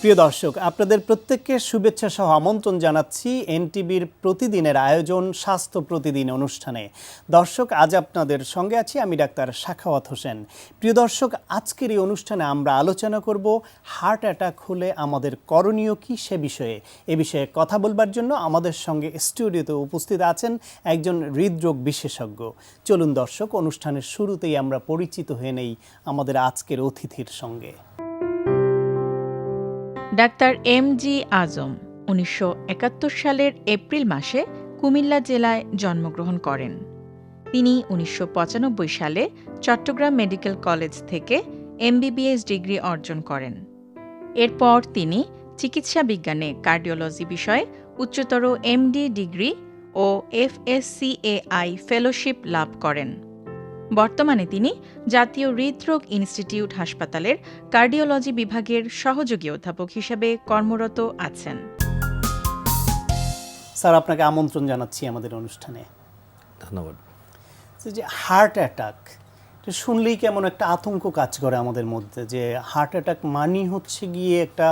প্রিয় দর্শক, আপনাদের প্রত্যেককে শুভেচ্ছা সহ আমন্ত্রণ জানাচ্ছি এনটিভির প্রতিদিনের আয়োজন স্বাস্থ্য প্রতিদিন অনুষ্ঠানে। দর্শক, আজ আপনাদের সঙ্গে আছি আমি ডাক্তার সাখাওয়াত হোসেন। প্রিয় দর্শক, আজকের এই অনুষ্ঠানে আমরা আলোচনা করব হার্ট অ্যাটাক হলে আমাদের করণীয় কী সে বিষয়ে। এ বিষয়ে কথা বলবার জন্য আমাদের সঙ্গে স্টুডিওতে উপস্থিত আছেন একজন হৃদরোগ বিশেষজ্ঞ। চলুন দর্শক, অনুষ্ঠানের শুরুতেই আমরা পরিচিত হয়ে নেই আমাদের আজকের অতিথির সঙ্গে। Doctor MG. আজম ১৯৭১ সালের এপ্রিল মাসে কুমিল্লা জেলায় জন্মগ্রহণ করেন। তিনি ১৯৯৫ সালে চট্টগ্রাম মেডিকেল কলেজ থেকে এমবিবিএস ডিগ্রি অর্জন করেন। এরপর তিনি চিকিৎসা বিজ্ঞানে কার্ডিওলজি বিষয়ে উচ্চতর এমডি ডিগ্রি ও এফএসসিএআই ফেলোশিপ লাভ করেন। বর্তমানে তিনি জাতীয় হৃদরোগ ইনস্টিটিউট হাসপাতালের কার্ডিওলজি বিভাগের সহযোগী অধ্যাপক হিসেবে কর্মরত আছেন। স্যার, আপনাকে আমন্ত্রণ জানাচ্ছি আমাদের অনুষ্ঠানে। ধন্যবাদ। যে হার্ট অ্যাটাক শুনলেই কেমন একটা আতঙ্ক কাজ করে আমাদের মধ্যে, যে হার্ট অ্যাটাক মানেই হচ্ছে গিয়ে একটা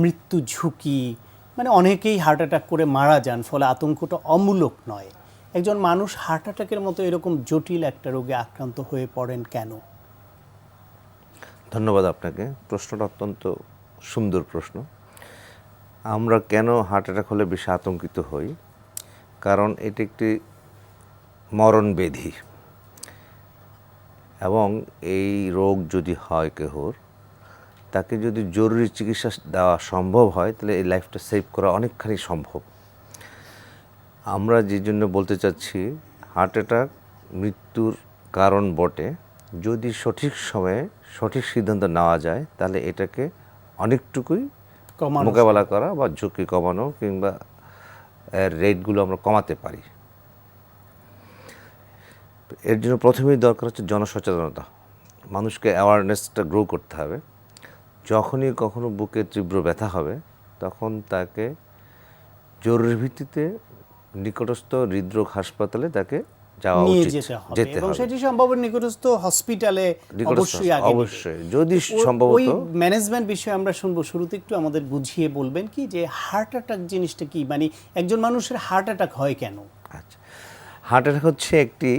মৃত্যু ঝুঁকি, মানে অনেকেই হার্ট অ্যাটাক করে মারা যান, ফলে আতঙ্কটা অমূলক নয়। একজন মানুষ হার্ট অ্যাটাকের মতো এরকম জটিল একটা রোগে আক্রান্ত হয়ে পড়েন কেন? ধন্যবাদ আপনাকে, প্রশ্নটা অত্যন্ত সুন্দর প্রশ্ন। আমরা কেন হার্ট অ্যাটাক হলে বেশি আতঙ্কিত হই? কারণ এটি একটি মরণ ব্যাধি, এবং এই রোগ যদি হয় কেহর, তাকে যদি জরুরি চিকিৎসা দেওয়া সম্ভব হয় তাহলে এই লাইফটা সেভ করা অনেকখানি সম্ভব। আমরা যে জন্য বলতে চাচ্ছি, হার্ট অ্যাটাক মৃত্যুর কারণ বটে, যদি সঠিক সময়ে সঠিক সিদ্ধান্ত নেওয়া যায় তাহলে এটাকে অনেকটুকুই মোকাবেলা করা বা ঝুঁকি কমানো কিংবা রেটগুলো আমরা কমাতে পারি। এর জন্য প্রথমেই দরকার হচ্ছে জনসচেতনতা। মানুষকে অ্যাওয়ারনেসটা গ্রো করতে হবে। যখনই কখনো বুকে তীব্র ব্যথা হবে তখন তাকে জরুরি ভিত্তিতে নিকটস্থ হৃদরোগ হাসপাতালে তাকে যাওয়া উচিত, যেতে হবে। সেটি সম্ভব নিকটস্থ হসপিটালে অবশ্যই, যদি সম্ভবত। ওই ম্যানেজমেন্ট বিষয়ে আমরা শুনবো। শুরুতে একটু আমাদের বুঝিয়ে বলবেন কি যে হার্ট অ্যাটাক জিনিসটা কি, মানে একজন মানুষের হার্ট অ্যাটাক হয় কেন? আচ্ছা, হার্ট অ্যাটাক হচ্ছে একটি,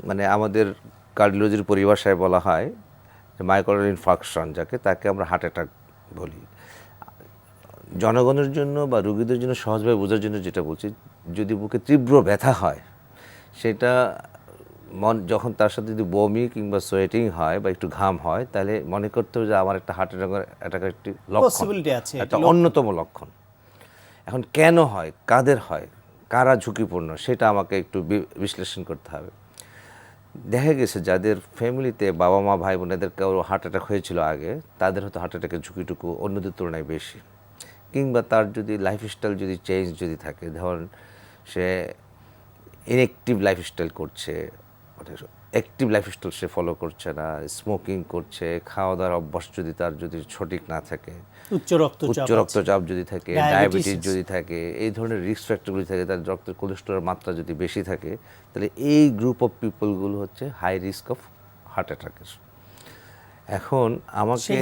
মানে আমাদের কার্ডিওলজির পরিভাষায় বলা হয় মায়োকার্ডিয়াল ইনফার্কশন, তাকে আমরা হার্ট অ্যাটাক বলি। জনগণের জন্য বা রোগীদের জন্য সহজভাবে বোঝার জন্য যেটা বলছি, যদি বুকে তীব্র ব্যথা হয়, সেটা যখন তার সাথে যদি বমি কিংবা সোয়েটিং হয় বা একটু ঘাম হয়, তাহলে মনে করতে হবে যে আমার একটা হার্ট অ্যাটাকের একটি লক্ষণ, একটা অন্যতম লক্ষণ। এখন কেন হয়, কাদের হয়, কারা ঝুঁকিপূর্ণ, সেটা আমাকে একটু বিশ্লেষণ করতে হবে। দেখা গেছে যাদের ফ্যামিলিতে বাবা মা ভাই বোনেদের কেউ হার্ট অ্যাটাক হয়েছিল আগে, তাদের হয়তো হার্ট অ্যাটাকের ঝুঁকিটুকু অন্যদের তুলনায় বেশি। কিংবা তার যদি লাইফস্টাইল যদি চেঞ্জ যদি থাকে, ধরুন সে ইনঅ্যাক্টিভ লাইফস্টাইল করছে, অ্যাক্টিভ লাইফস্টাইল সে ফলো করছে না, স্মোকিং করছে, খাওয়া দাওয়ার অভ্যাস যদি তার যদি সঠিক না থাকে, উচ্চ রক্তচাপ যদি থাকে, ডায়াবেটিস যদি থাকে, এই ধরনের রিস্ক ফ্যাক্টরগুলি থাকে, তার রক্তের কোলেস্টেরলের মাত্রা যদি বেশি থাকে, তাহলে এই গ্রুপ অফ পিপলগুলো হচ্ছে হাই রিস্ক অফ হার্ট অ্যাটাকের। এখন আমাকে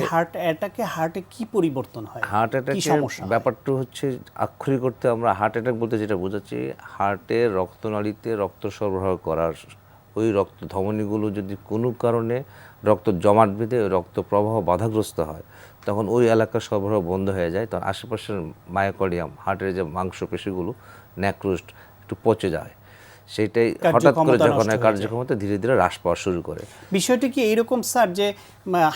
হার্টে কি পরিবর্তন হয়, হার্ট অ্যাটাকের ব্যাপারটা হচ্ছে আক্ষরিক করতে আমরা হার্ট অ্যাটাক বলতে যেটা বোঝাচ্ছি, হার্টের রক্তনালীতে রক্ত সরবরাহ করার ওই রক্ত ধমনীগুলো যদি কোনো কারণে রক্ত জমাট বেঁধে রক্ত প্রবাহ বাধাগ্রস্ত হয়, তখন ওই এলাকার সরবরাহ বন্ধ হয়ে যায়, তখন আশেপাশের মায়োকার্ডিয়াম, হার্টের যে মাংসপেশিগুলো ন্যাক্রোস্ট একটু পচে যায়, সেটাই হঠাৎ করে যখন কার্যক্ষমতা ধীরে ধীরে হ্রাস পাওয়া শুরু করে। বিষয়টি কি এইরকম স্যার, যে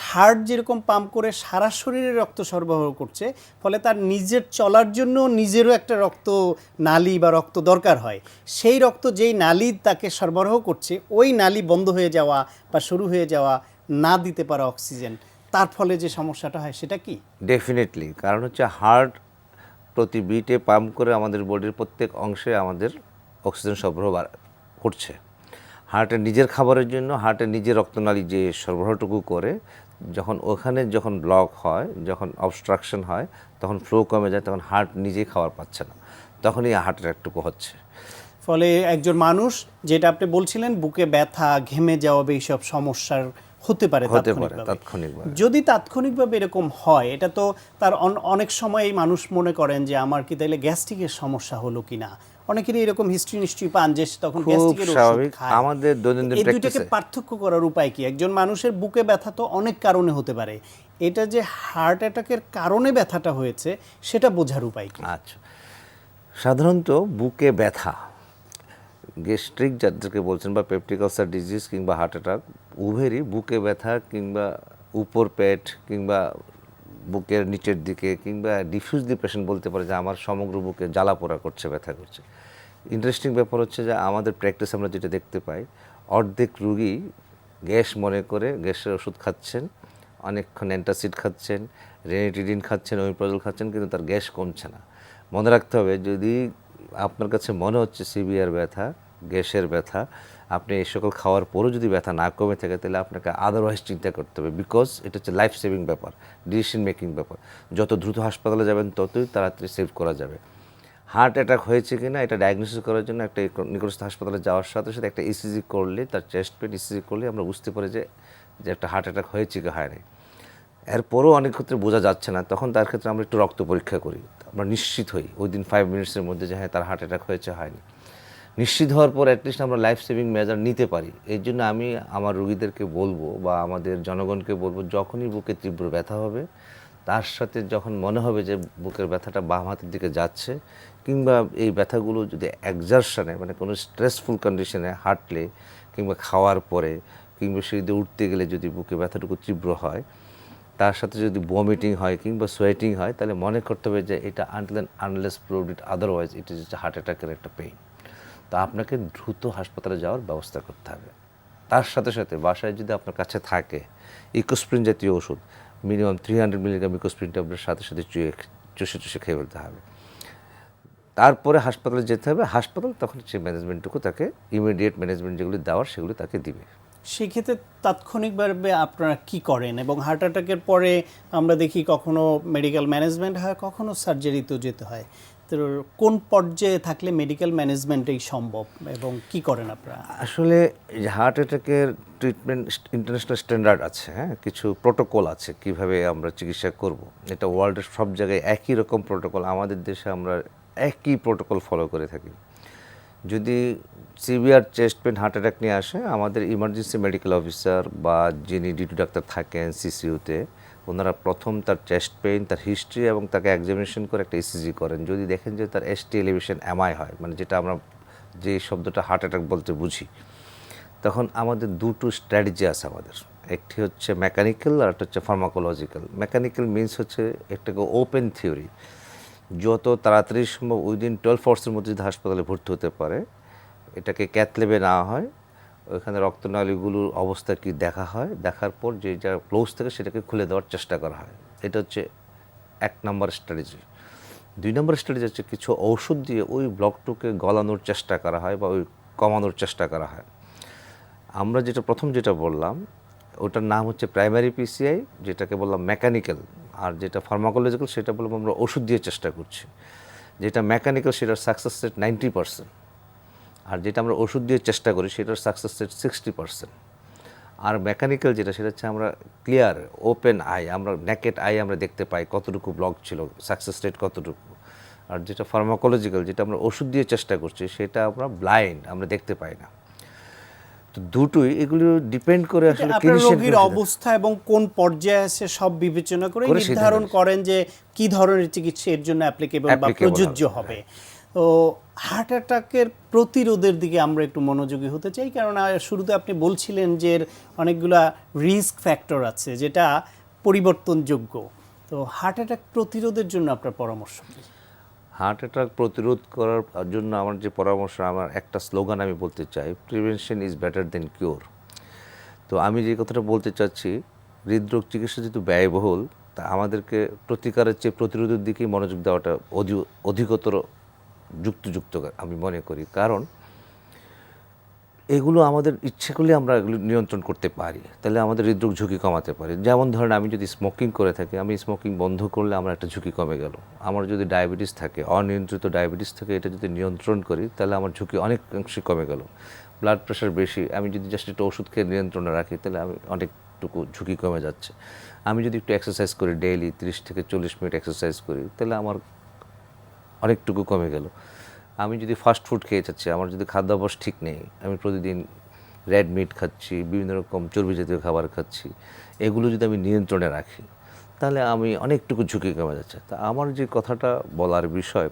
হার্ট যেরকম পাম্প করে সারা শরীরে রক্ত সরবরাহ করছে, ফলে তার নিজের চলার জন্য নিজেরও একটা রক্ত নালী বা রক্ত দরকার হয়, সেই রক্ত যেই নালী তাকে সরবরাহ করছে, ওই নালী বন্ধ হয়ে যাওয়া বা শুরু হয়ে যাওয়া, না দিতে পারা অক্সিজেন, তার ফলে যে সমস্যাটা হয় সেটা কি? ডেফিনেটলি, কারণ হচ্ছে হার্ট প্রতি বিটে পাম্প করে আমাদের বডির প্রত্যেক অংশে আমাদের অক্সিজেন সরবরাহ করছে। হার্টের নিজের খাবারের জন্য হার্টের নিজের রক্তনালী যে সরবরাহটুকু করে, যখন ওখানে যখন ব্লক হয়, যখন অবস্ট্রাকশন হয়, তখন ফ্লো কমে যায়, তখন হার্ট নিজেই খাবার পাচ্ছে না, তখনই হার্ট অ্যাটাকটুকু হচ্ছে। ফলে একজন মানুষ, যেটা আপনি বলছিলেন, বুকে ব্যথা, ঘেমে যাওয়া, এইসব সমস্যার হতে পারে হতে পারে তাৎক্ষণিকভাবে। তাৎক্ষণিকভাবে। যদি তাৎক্ষণিকভাবে এরকম হয়, এটা তো তার অনেক সময় মানুষ মনে করেন যে আমার কি তাইলে গ্যাস্ট্রিকের সমস্যা হলো কিনা। অনেকেরই এরকম হিস্ট্রি নিশ্চয়ই পান যে তখন খুব গ্যাস্ট্রিকের ওষুধ স্বাভাবিক। খায়। আমাদের দৈনন্দিন এই দুইটাকে প্র্যাকটিসে পার্থক্য করার উপায় কি? একজন মানুষের বুকে ব্যথা তো অনেক কারণে হতে পারে, এটা যে হার্ট অ্যাটাকের কারণে ব্যথাটা হয়েছে সেটা বোঝার উপায় কি? আচ্ছা, সাধারণত বুকে ব্যথা, গ্যাস্ট্রিক যাদেরকে বলছেন বা পেপটিক আলসার ডিজিজ কিংবা হার্ট অ্যাটাক, উভয়েরই বুকে ব্যথা কিংবা উপর পেট কিংবা বুকের নিচের দিকে কিংবা ডিফিউজ ডিপ্রেশন বলতে পারে যে আমার সমগ্র বুকে জ্বালা পোড়া করছে, ব্যথা করছে। ইন্টারেস্টিং ব্যাপার হচ্ছে যে আমাদের প্র্যাকটিস আমরা যেটা দেখতে পাই, অর্ধেক রুগী গ্যাস মনে করে গ্যাসের ওষুধ খাচ্ছেন, অনেকক্ষণ অ্যান্টাসিড খাচ্ছেন, রেনিটিডিন খাচ্ছেন, ওমিপ্রাজল খাচ্ছেন, কিন্তু তার গ্যাস কমছে না। মনে রাখতে হবে, যদি আপনার কাছে মনে হচ্ছে সিভিয়ার ব্যথা, গ্যাসের ব্যথা, আপনি এই সকল খাওয়ার পরও যদি ব্যথা না কমে থাকে, তাহলে আপনাকে আদারওয়াইজ চিন্তা করতে হবে, বিকজ এটা হচ্ছে লাইফ সেভিং ব্যাপার, ডিসিশন মেকিং ব্যাপার। যত দ্রুত হাসপাতালে যাবেন ততই তাড়াতাড়ি সেভ করা যাবে। হার্ট অ্যাটাক হয়েছে কিনা এটা ডায়াগনোসিস করার জন্য একটা নিকটস্থ হাসপাতালে যাওয়ার সাথে সাথে একটা ইসিজি করলে, তার চেস্ট পেন ইসিজি করলে আমরা বুঝতে পারি যে একটা হার্ট অ্যাটাক হয়েছে কি হয় নাই। এরপরও অনেক ক্ষেত্রে বোঝা যাচ্ছে না, তখন তার ক্ষেত্রে আমরা একটু রক্ত পরীক্ষা করি, আমরা নিশ্চিত হই উইদিন 5 মিনিটসের মধ্যে যে হ্যাঁ তার হার্ট অ্যাটাক হয়েছে, হয়নি। নিশ্চিত হওয়ার পর অ্যাটলিস্ট আমরা লাইফ সেভিং মেজার নিতে পারি। এই জন্য আমি আমার রুগীদেরকে বলবো বা আমাদের জনগণকে বলবো, যখনই বুকে তীব্র ব্যথা হবে, তার সাথে যখন মনে হবে যে বুকের ব্যথাটা বাম হাতের দিকে যাচ্ছে, কিংবা এই ব্যথাগুলো যদি এক্সারশনে মানে কোনো স্ট্রেসফুল কন্ডিশনে হাঁটলে কিংবা খাওয়ার পরে কিংবা সিঁড়িতে উঠতে গেলে যদি বুকে ব্যথাটুকু তীব্র হয়, তার সাথে যদি ভমিটিং হয় কিংবা সোয়েটিং হয়, তাহলে মনে করতে হবে যে এটা unless proved it otherwise it is heart অ্যাটাকের একটা পেইন। তো আপনাকে দ্রুত হাসপাতালে যাওয়ার ব্যবস্থা করতে হবে। তার সাথে সাথে বাসায় যদি আপনার কাছে থাকে ইকোস্প্রিন জাতীয় ওষুধ, মিনিমাম 300 মিলিগ্রাম ইকোস্প্রিন ট্যাবলেট সাথে সাথে চুষে খেয়ে ফেলতে হবে। তারপরে হাসপাতালে যেতে হবে, হাসপাতাল তখন সেই ম্যানেজমেন্টটুকু তাকে, ইমিডিয়েট ম্যানেজমেন্ট যেগুলি দেওয়ার সেগুলি তাকে দিবে। সেক্ষেত্রে তাৎক্ষণিকভাবে আপনারা কি করেন? এবং হার্ট অ্যাটাকের পরে আমরা দেখি কখনো মেডিকেল ম্যানেজমেন্ট হয়, কখনো সার্জারিতেও যেতে হয়। তো কোন পর্যায়ে থাকলে মেডিকেল ম্যানেজমেন্টেই সম্ভব এবং কি করেন আপনারা? আসলে হার্ট অ্যাটাকের ট্রিটমেন্ট ইন্টারন্যাশনাল স্ট্যান্ডার্ড আছে, হ্যাঁ, কিছু প্রোটোকল আছে কিভাবে আমরা চিকিৎসা করব। এটা ওয়ার্ল্ডের সব জায়গায় একই রকম প্রোটোকল, আমাদের দেশে আমরা একই প্রোটোকল ফলো করে থাকি। যদি severe chest pain heart attack নিয়ে আসে, আমাদের ইমার্জেন্সি মেডিকেল অফিসার বা যিনি ডিউটি ডাক্তার থাকেন সিসিইউতে, ওনারা প্রথম তার চেস্ট পেইন, তার হিস্ট্রি এবং তাকে এক্সামিনেশন করে একটা ইসিজি করেন। যদি দেখেন যে তার এসটি এলিভেশন এমআই হয়, মানে যেটা আমরা যে শব্দটা হার্ট অ্যাটাক বলতে বুঝি, তখন আমাদের দুটো স্ট্র্যাটেজি আছে আমাদের। একটি হচ্ছে মেকানিক্যাল আর একটা হচ্ছে ফার্মাকোলজিক্যাল। মেকানিক্যাল মিনস হচ্ছে একটাকে ওপেন থিওরি, যত তাড়াতাড়ি সম্ভব উইদিন 12 আওয়ার্সের মধ্যে যদি হাসপাতালে ভর্তি হতে পারে, এটাকে ক্যাথল্যাবে নেওয়া হয়, ওইখানে রক্তনালীগুলোর অবস্থা কি দেখা হয়, দেখার পর যে যা ক্লোজ থাকে সেটাকে খুলে দেওয়ার চেষ্টা করা হয়। এটা হচ্ছে 1 নম্বর স্ট্র্যাটেজি। 2 নম্বর স্ট্র্যাটেজি হচ্ছে কিছু ঔষধ দিয়ে ওই ব্লকটুকে গলানোর চেষ্টা করা হয় বা ওই কমানোর চেষ্টা করা হয়। আমরা প্রথম যেটা বললাম ওটার নাম হচ্ছে প্রাইমারি পিসিআই, যেটাকে বললাম মেকানিক্যাল, আর যেটা ফার্মাকোলজিক্যাল সেটা বললাম আমরা ওষুধ দিয়ে চেষ্টা করছি। যেটা মেকানিক্যাল সেটার সাকসেস রেট 90%, আর যেটা আমরা ওষুধ দিয়ে চেষ্টা করি সেটার সাকসেস রেট 60%। আর মেকানিক্যাল সেটা হচ্ছে আমরা ক্লিয়ার ওপেন আই, আমরা নেকেড আই আমরা দেখতে পাই কতটুকু ব্লক ছিল, সাকসেস রেট কতটুকু। আর যেটা ফার্মাকোলজিক্যাল, যেটা আমরা ওষুধ দিয়ে চেষ্টা করছি, সেটা আমরা ব্লাইন্ড, আমরা দেখতে পাই না। তো দুটোই এগুলো ডিপেন্ড করে আসলে আপনার রোগীর অবস্থা এবং কোন পর্যায়ে আছে সব বিবেচনা করে নির্ধারণ করেন যে কি ধরনের চিকিৎসা এর জন্য অ্যাপ্লিকেবল বা প্রযোজ্য হবে। তো হার্ট অ্যাটাকের প্রতিরোধের দিকে আমরা একটু মনোযোগী হতে চাই, কারণ শুরুতে আপনি বলছিলেন যে এর অনেকগুলা রিস্ক ফ্যাক্টর আছে যেটা পরিবর্তনযোগ্য। তো হার্ট অ্যাটাক প্রতিরোধের জন্য আপনার পরামর্শ কি? হার্ট অ্যাটাক প্রতিরোধ করার জন্য আমার যে পরামর্শ, আমার একটা স্লোগান আমি বলতে চাই, prevention is better then cure. তো আমি যে কথাটা বলতে চাচ্ছি, হৃদরোগ চিকিৎসা যেহেতু ব্যয়বহুল, তা আমাদেরকে প্রতিকারের চেয়ে প্রতিরোধের দিকেই মনোযোগ দেওয়াটা অধিকতর যুক্ত আমি মনে করি। কারণ এগুলো আমাদের ইচ্ছে করলে আমরা এগুলো নিয়ন্ত্রণ করতে পারি, তাহলে আমাদের হৃদরোগ ঝুঁকি কমাতে পারি। যেমন ধরেন আমি যদি স্মোকিং করে থাকি, আমি স্মোকিং বন্ধ করলে আমার একটা ঝুঁকি কমে গেল। আমার যদি ডায়াবেটিস থাকে, অনিয়ন্ত্রিত ডায়াবেটিস থাকে, এটা যদি নিয়ন্ত্রণ করি তাহলে আমার ঝুঁকি অনেকাংশে কমে গেল। ব্লাড প্রেশার বেশি, আমি যদি জাস্ট একটা ওষুধ খেয়ে নিয়ন্ত্রণে রাখি তাহলে আমি অনেক অনেকটুকু ঝুঁকি কমে যাচ্ছে। আমি যদি একটু এক্সারসাইজ করি, ডেইলি 30 থেকে 40 মিনিট এক্সারসাইজ করি, তাহলে আমার অনেকটুকু কমে গেল। আমি যদি ফাস্ট ফুড খেয়ে যাচ্ছি, আমার যদি খাদ্যাভ্যাস ঠিক নেই, আমি প্রতিদিন রেড মিট খাচ্ছি, বিভিন্ন রকম চর্বি জাতীয় খাবার খাচ্ছি, এগুলো যদি আমি নিয়ন্ত্রণে রাখি, তাহলে আমি অনেকটুকু ঝুঁকি কমে যাচ্ছে। তা আমার যে কথাটা বলার বিষয়,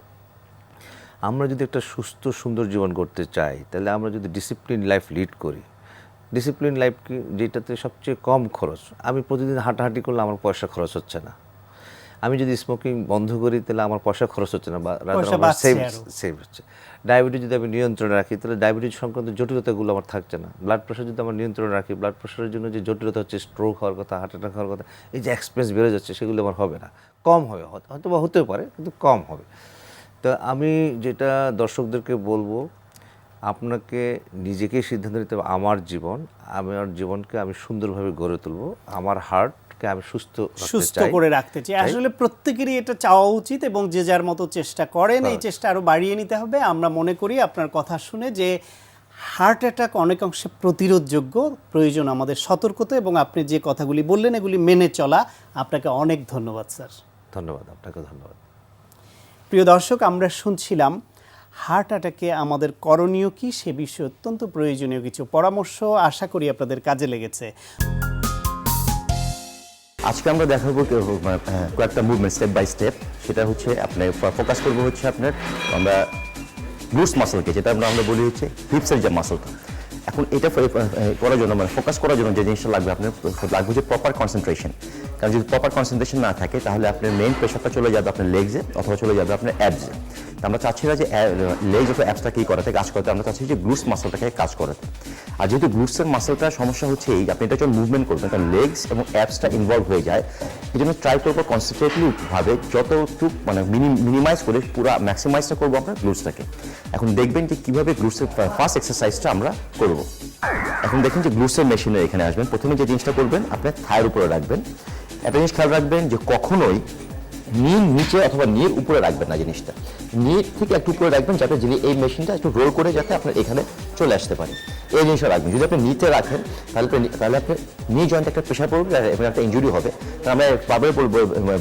আমরা যদি একটা সুস্থ সুন্দর জীবন করতে চাই, তাহলে আমরা যদি ডিসিপ্লিন লাইফ লিড করি, ডিসিপ্লিন লাইফ কি, যেটাতে সবচেয়ে কম খরচ, আমি প্রতিদিন হাঁটাহাঁটি করলে আমার পয়সা খরচ হচ্ছে না। আমি যদি স্মোকিং বন্ধ করি, তাহলে আমার পয়সা খরচ হচ্ছে না, বা সেভ হচ্ছে। ডায়াবেটিস যদি আমি নিয়ন্ত্রণে রাখি, তাহলে ডায়াবেটিস সংক্রান্ত জটিলতাগুলো আমার থাকছে না। ব্লাড প্রেশার যদি আমার নিয়ন্ত্রণে রাখি, ব্লাড প্রেশারের জন্য যে জটিলতা হচ্ছে, স্ট্রোক হওয়ার কথা, হার্ট অ্যাটাক হওয়ার কথা, এই যে এক্সপেন্স বেড়ে যাচ্ছে, সেগুলো আমার হবে না, কম হবে, হয়তো বা হতেও পারে, কিন্তু কম হবে। তো আমি যেটা দর্শকদেরকে বলবো, আপনাকে নিজেকেই সিদ্ধান্ত নিতে হবে, আমার জীবনকে আমি সুন্দরভাবে গড়ে তুলবো, আমার হার্টকে আমি সুস্থ করে রাখতে চাই। আসলে প্রত্যেকেরই এটা চাওয়া উচিত, এবং যে যার মতো চেষ্টা করেন, এই চেষ্টা আরো বাড়িয়ে নিতে হবে। আমরা মনে করি আপনার কথা শুনে যে হার্ট অ্যাটাক অনেক অংশে প্রতিরোধযোগ্য, প্রয়োজন আমাদের সতর্কতা, এবং আপনি যে কথাগুলি বললেন এগুলি মেনে চলা। আপনাকে অনেক ধন্যবাদ স্যার। ধন্যবাদ, আপনাকে ধন্যবাদ। প্রিয় দর্শক, আমরা শুনছিলাম হার্ট অ্যাটাকে আমাদের করণীয় কি, সে বিষয়ে অত্যন্ত প্রয়োজনীয় কিছু পরামর্শ। আশা করি আপনাদের কাজে লেগেছে। আজকে আমরা দেখাবো কয়েকটা মুভমেন্ট স্টেপ বাই স্টেপ। সেটা হচ্ছে আপনার ফোকাস করবো হচ্ছে আমরা গ্লুটস মাসলকে, যেটা আমরা বলি হচ্ছে হিপসের যে মাসলটা। এখন এটা করার জন্য, ফোকাস করার জন্য যে জিনিসটা লাগবে লাগবে হচ্ছে প্রপার কনসেন্ট্রেশন। কারণ যদি প্রপার কনসেন্ট্রেশন না থাকে, তাহলে আপনার মেইন প্রেশারটা চলে যাবে আপনার লেগসে, অথবা চলে যাবে আপনার অ্যাবসে। আমরা চাচ্ছি না যে লেগস অথবা অ্যাবসটা কি করাতে, কাজ করতে, আমরা চাচ্ছি যে গ্লুটস মাসলটাকে কাজ করাতে। আর যেহেতু গ্লুটসের মাসলটার সমস্যা হচ্ছে এই, আপনি এটা যখন মুভমেন্ট করবেন, কারণ লেগস এবং অ্যাবসটা ইনভলভ হয়ে যায়, এই জন্য ট্রাই করবো কনসেন্ট্রেটলিভাবে যতটুকু মিনিমাইজ করে পুরো ম্যাক্সিমাইজটা করবো আমরা গ্লুটসটাকে। এখন দেখবেন যে কীভাবে গ্লুটসের ফার্স্ট এক্সারসাইজটা আমরা করবো। এখন দেখেন যে গ্লুটসের মেশিনের এখানে আসবেন, প্রথমে যে জিনিসটা করবেন, আপনার থায়ের উপরে রাখবেন। একটা জিনিস খেয়াল রাখবেন যে কখনোই নিচে অথবা নির উপরে রাখবেন না, জিনিসটা নির থেকে একটু উপরে রাখবেন, যাতে যদি এই মেশিনটা একটু রোল করে যাতে আপনার এখানে চলে আসতে পারে, এই জিনিসটা রাখবেন। যদি আপনি নিচে রাখেন, তাহলে আপনার নি জয়েন্টে একটা প্রেশার পড়বে, এবং একটা ইনজুরি হবে। আমরা বারবার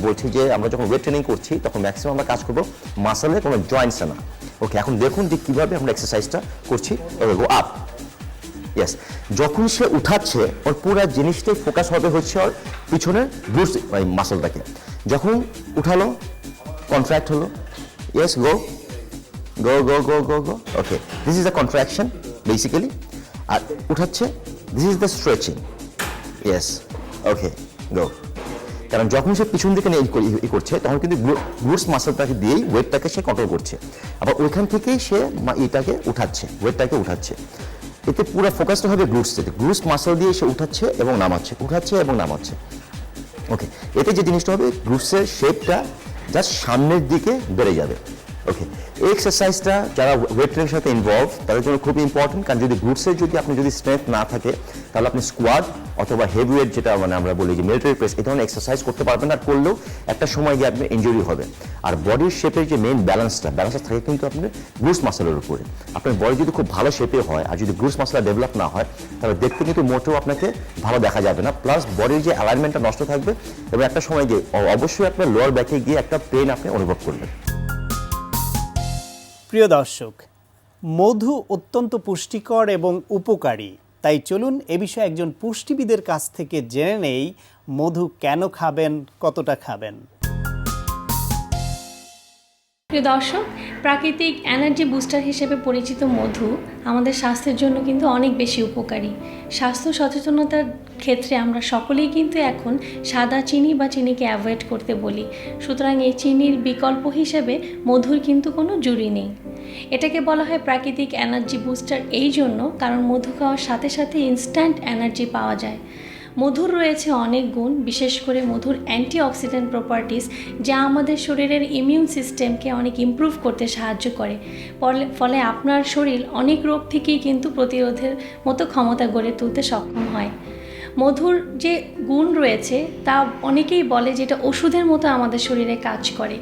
বলছি যে আমরা যখন ওয়েট ট্রেনিং করছি, তখন ম্যাক্সিমাম আমরা কাজ করবো মাসেলের, কোনো জয়েন্টসে না। ওকে, এখন দেখুন যে কীভাবে আমরা এক্সারসাইজটা করছি। Go up, yes. যখন সে উঠাচ্ছে, ওর পুরো জিনিসটাই ফোকাস হবে হচ্ছে ওর পিছনের গ্লুটস মাসলটাকে। যখন উঠালো, কন্ট্রাক্ট হলো, yes, go go go go go go okay, this is the contraction basically. আর উঠাচ্ছে, this is the stretching, yes, okay, go. কারণ যখন সে পিছন দিকে করছে, তখন কিন্তু গ্লুটস মাসলটাকে দিয়েই ওয়েটটাকে সে কন্ট্রোল করছে। আবার ওইখান থেকেই সে এটাকে উঠাচ্ছে, ওয়েটটাকে উঠাচ্ছে। এতে পুরো ফোকাসটা হবে গ্লুটসে, গ্লুটস মাসল দিয়ে সে উঠাচ্ছে এবং নামাচ্ছে, উঠাচ্ছে এবং নামাচ্ছে। ওকে, এতে যে জিনিসটা হবে, গ্লুটসের শেপটা জাস্ট সামনের দিকে বেড়ে যাবে। ওকে, এই এক্সারসাইজটা যারা ওয়েট ট্রেনিংয়ের সাথে ইনভলভ, তাদের জন্য খুবই ইম্পর্টেন্ট। কারণ যদি গ্লুটসের আপনি যদি স্ট্রেংথ না থাকে, তাহলে আপনি স্কোয়াড অথবা হেভি ওয়েট, যেটা আমরা বলি যে মিলিটারি প্রেস, এই ধরনের এক্সারসাইজ করতে পারবেন না। করলেও একটা সময় গিয়ে আপনার ইনজুরি হবে। আর বডির শেপের যে মেইন ব্যালেন্সটা থাকে কিন্তু আপনার গ্লুটস মাসলের উপরে। আপনার বডি যদি খুব ভালো শেপে হয়, আর যদি গ্লুটস মাসল ডেভেলপ না হয়, তাহলে দেখতে কিন্তু মোটেও আপনাকে ভালো দেখা যাবে না। প্লাস বডির যে অ্যালাইনমেন্টটা নষ্ট থাকবে, এবং একটা সময় গিয়ে অবশ্যই আপনার লোয়ার ব্যাকে গিয়ে একটা পেন আপনি অনুভব করবেন। প্রিয় দর্শক, মধু অত্যন্ত পুষ্টিকর এবং উপকারী। তাই চলুন এ বিষয়ে একজন পুষ্টিবিদের কাছ থেকে জেনে নেই মধু কেন খাবেন, কতটা খাবেন। প্রিয় দর্শক, প্রাকৃতিক এনার্জি বুস্টার হিসেবে পরিচিত মধু আমাদের স্বাস্থ্যের জন্য কিন্তু অনেক বেশি উপকারী। স্বাস্থ্য সচেতনতার ক্ষেত্রে আমরা সকলেই কিন্তু এখন সাদা চিনি বা চিনিকে অ্যাভয়েড করতে বলি। সুতরাং এই চিনির বিকল্প হিসেবে মধুর কিন্তু কোনো জুড়ি নেই। এটাকে বলা হয় প্রাকৃতিক এনার্জি বুস্টার এই জন্য, কারণ মধু খাওয়ার সাথে সাথে ইনস্ট্যান্ট এনার্জি পাওয়া যায়। মধুর রয়েছে অনেক গুণ, বিশেষ করে মধুর অ্যান্টিঅক্সিডেন্ট প্রপার্টিস, যা আমাদের শরীরের ইমিউন সিস্টেমকে অনেক ইমপ্রুভ করতে সাহায্য করে। ফলে আপনার শরীর অনেক রোগ থেকেই কিন্তু প্রতিরোধের মতো ক্ষমতা গড়ে তুলতে সক্ষম হয়। মধুর যে গুণ রয়েছে তা অনেকেই বলে যেটা ওষুধের মতো আমাদের শরীরে কাজ করে।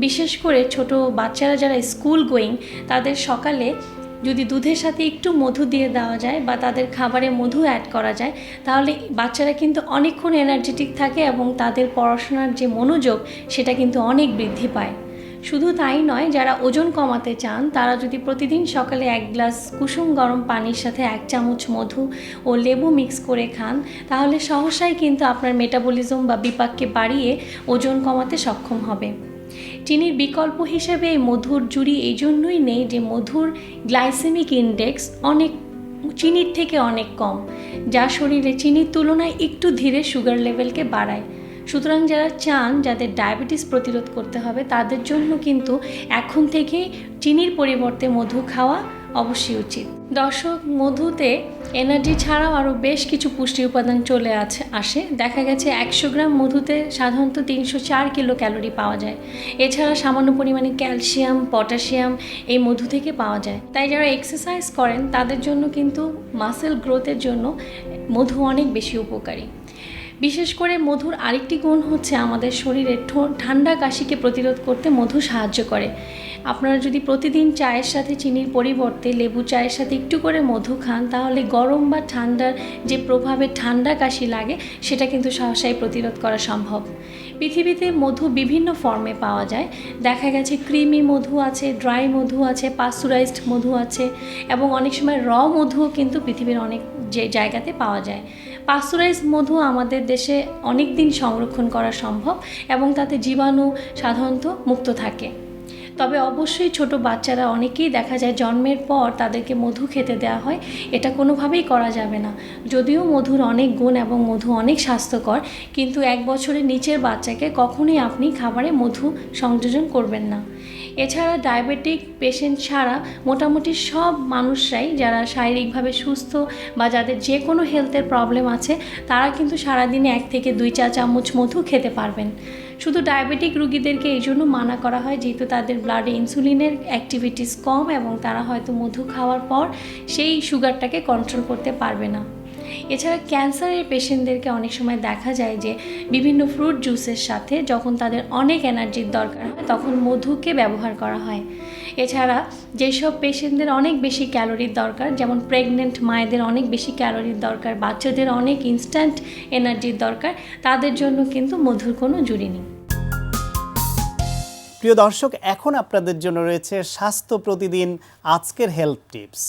বিশেষ করে ছোট বাচ্চারা যারা স্কুল গোয়িং, তাদের সকালে যদি দুধের সাথে একটু মধু দিয়ে দেওয়া যায় বা তাদের খাবারে মধু অ্যাড করা যায়, তাহলে বাচ্চারা কিন্তু অনেকক্ষণ এনার্জেটিক থাকে এবং তাদের পড়াশোনার যে মনোযোগ সেটা কিন্তু অনেক বৃদ্ধি পায়। শুধু তাই নয়, যারা ওজন কমাতে চান তারা যদি প্রতিদিন সকালে 1 গ্লাস কুসুম গরম পানির সাথে 1 চামচ মধু ও লেবু মিক্স করে খান, তাহলে সহসাই কিন্তু আপনার মেটাবলিজম বা বিপাককে বাড়িয়ে ওজন কমাতে সক্ষম হবে। চিনির বিকল্প হিসেবে এই মধুর জুড়ি এই জন্যই নেই যে মধুর গ্লাইসেমিক ইনডেক্স চিনির থেকে অনেক কম, যা শরীরে চিনির তুলনায় একটু ধীরে সুগার লেভেলকে বাড়ায়। সুতরাং যারা চান যাদের ডায়াবেটিস প্রতিরোধ করতে হবে তাদের জন্য কিন্তু এখন থেকেই চিনির পরিবর্তে মধু খাওয়া অবশ্যই উচিত। দর্শক, মধুতে এনার্জি ছাড়াও আরও বেশ কিছু পুষ্টি উপাদান চলে আসে। দেখা গেছে 100 গ্রাম মধুতে সাধারণত 304 কিলো ক্যালোরি পাওয়া যায়। এছাড়া সামান্য পরিমাণে ক্যালসিয়াম, পটাশিয়াম এই মধু থেকে পাওয়া যায়। তাই যারা এক্সারসাইজ করেন তাদের জন্য কিন্তু মাসেল গ্রোথের জন্য মধু অনেক বেশি উপকারী। বিশেষ করে মধুর আরেকটি গুণ হচ্ছে আমাদের শরীরে ঠান্ডা কাশিকে প্রতিরোধ করতে মধু সাহায্য করে। আপনারা যদি প্রতিদিন চায়ের সাথে চিনির পরিবর্তে লেবু চায়ের সাথে একটু করে মধু খান, তাহলে গরম বা ঠান্ডার যে প্রভাবে ঠান্ডা কাশি লাগে সেটা কিন্তু সহসাই প্রতিরোধ করা সম্ভব। পৃথিবীতে মধু বিভিন্ন ফর্মে পাওয়া যায়। দেখা গেছে ক্রিমি মধু আছে, ড্রাই মধু আছে, পাস্তুরাইজড মধু আছে এবং অনেক সময় মধুও কিন্তু পৃথিবীর অনেক যে জায়গাতে পাওয়া যায়। পাস্তুরাইজ মধু আমাদের দেশে অনেক দিন সংরক্ষণ করা সম্ভব এবং তাতে জীবাণু সাধারণত মুক্ত থাকে। তবে অবশ্যই ছোট বাচ্চারা অনেকেই দেখা যায় জন্মের পর তাদেরকে মধু খেতে দেওয়া হয়, এটা কোনোভাবেই করা যাবে না। যদিও মধুর অনেক গুণ এবং মধু অনেক স্বাস্থ্যকর, কিন্তু 1 বছরের নিচের বাচ্চাকে কখনোই আপনি খাবারে মধু সংযোজন করবেন না। এছাড়া ডায়াবেটিক পেশেন্ট ছাড়া মোটামুটি সব মানুষরাই যারা শারীরিকভাবে সুস্থ বা যাদের যে কোনো হেলথের প্রবলেম আছে তারা কিন্তু সারাদিনে 1 থেকে 2 চা চামচ মধু খেতে পারবেন। শুধু ডায়াবেটিক রোগীদেরকে এই জন্য মানা করা হয় যেহেতু তাদের ব্লাডে ইনসুলিনের অ্যাক্টিভিটিস কম এবং তারা হয়তো মধু খাওয়ার পর সেই সুগারটাকে কন্ট্রোল করতে পারবে না। এছাড়া ক্যান্সারের পেশেন্টদেরকে অনেক সময় দেখা যায় যে বিভিন্ন ফ্রুট জুসের সাথে যখন তাদের অনেক এনার্জির দরকার হয় তখন মধুকে ব্যবহার করা হয়। এছাড়া যেসব পেশেন্টদের অনেক বেশি ক্যালোরির দরকার, যেমন প্রেগনেন্ট মায়েদের অনেক বেশি ক্যালোরির দরকার, বাচ্চাদের অনেক ইনস্ট্যান্ট এনার্জির দরকার, তাদের জন্য কিন্তু মধুর কোনো জুড়ি নেই। প্রিয় দর্শক, এখন আপনাদের জন্য রয়েছে স্বাস্থ্য প্রতিদিন আজকের হেলথ টিপস।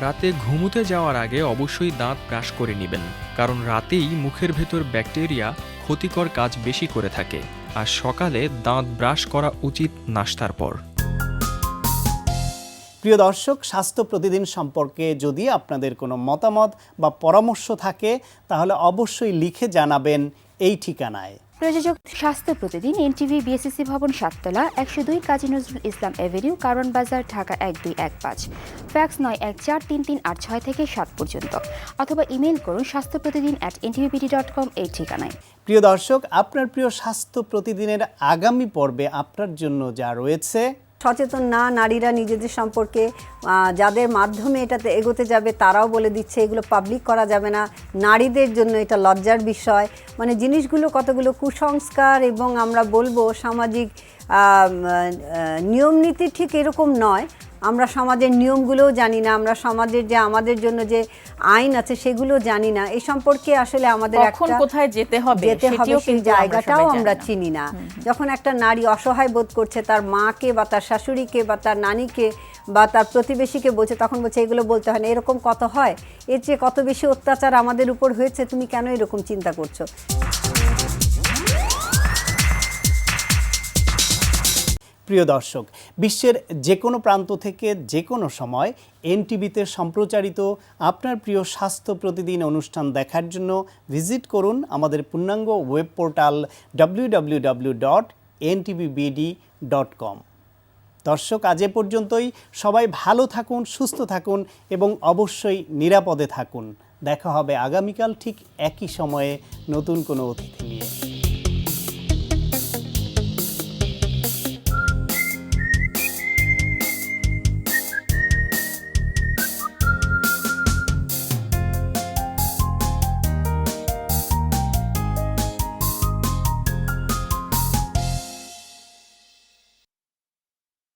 রাতে ঘুমোতে যাওয়ার আগে অবশ্যই দাঁত ব্রাশ করে নেবেন, কারণ রাতেই মুখের ভেতর ব্যাকটেরিয়া ক্ষতিকর কাজ বেশি করে থাকে। আর সকালে দাঁত ব্রাশ করা উচিত নাস্তার পর। প্রিয় দর্শক, স্বাস্থ্য প্রতিদিন সম্পর্কে যদি আপনাদের কোনো মতামত বা পরামর্শ থাকে তাহলে অবশ্যই লিখে জানাবেন এই ঠিকানায়। প্রযোজক স্বাস্থ্য প্রতিদিন, এনটিভি, বিএসসি ভবন, 7 তলা, 102 কাজী নজরুল ইসলাম এভিনিউ, কারণ বাজার, ঢাকা 1215। ফ্যাক্স 914338 থেকে 7 পর্যন্ত, অথবা ইমেল করুন স্বাস্থ্যপ্রতিদিন@ntvbd.com এই ঠিকানায়। প্রিয় দর্শক, আপনার প্রিয় স্বাস্থ্য প্রতিদিনের আগামী পর্বে আপনার জন্য যা রয়েছে: সচেতন না নারীরা নিজেদের সম্পর্কে, যাদের মাধ্যমে এটাতে এগোতে যাবে তারাও বলে দিচ্ছে এগুলো পাবলিক করা যাবে না, নারীদের জন্য এটা লজ্জার বিষয়। মানে জিনিসগুলো কতগুলো কুসংস্কার এবং আমরা বলবো সামাজিক নিয়মনীতি ঠিক এরকম নয়। আমরা সমাজের নিয়মগুলোও জানি না, আমরা সমাজের যে আমাদের জন্য যে আইন আছে সেগুলো জানি না। এই সম্পর্কে আসলে আমাদের একটা কোথায় যেতে হবে সেই জায়গাটাও আমরা চিনি না। যখন একটা নারী অসহায় বোধ করছে, তার মাকে বা তার শাশুড়িকে বা তার নানিকে বা তার প্রতিবেশীকে বলছে, তখন বলছে এগুলো বলতে হয় না। এরকম কত হয়, এর চেয়ে কত বেশি অত্যাচার আমাদের উপর হয়েছে, তুমি কেন এরকম চিন্তা করছো? প্রিয় দর্শক, বিশ্বের যে কোনো প্রান্ত থেকে যে কোনো সময় এনটিভিতে সম্প্রচারিত আপনার প্রিয় স্বাস্থ্য প্রতিদিন অনুষ্ঠান দেখার জন্য ভিজিট করুন আমাদের পূর্ণাঙ্গ ওয়েব পোর্টাল www.ntvbd.com। দর্শক, আজ এ পর্যন্তই। সবাই ভালো থাকুন, সুস্থ থাকুন এবং অবশ্যই নিরাপদে থাকুন। দেখা হবে আগামীকাল ঠিক একই সময়ে নতুন কোনো অতিথি নিয়ে।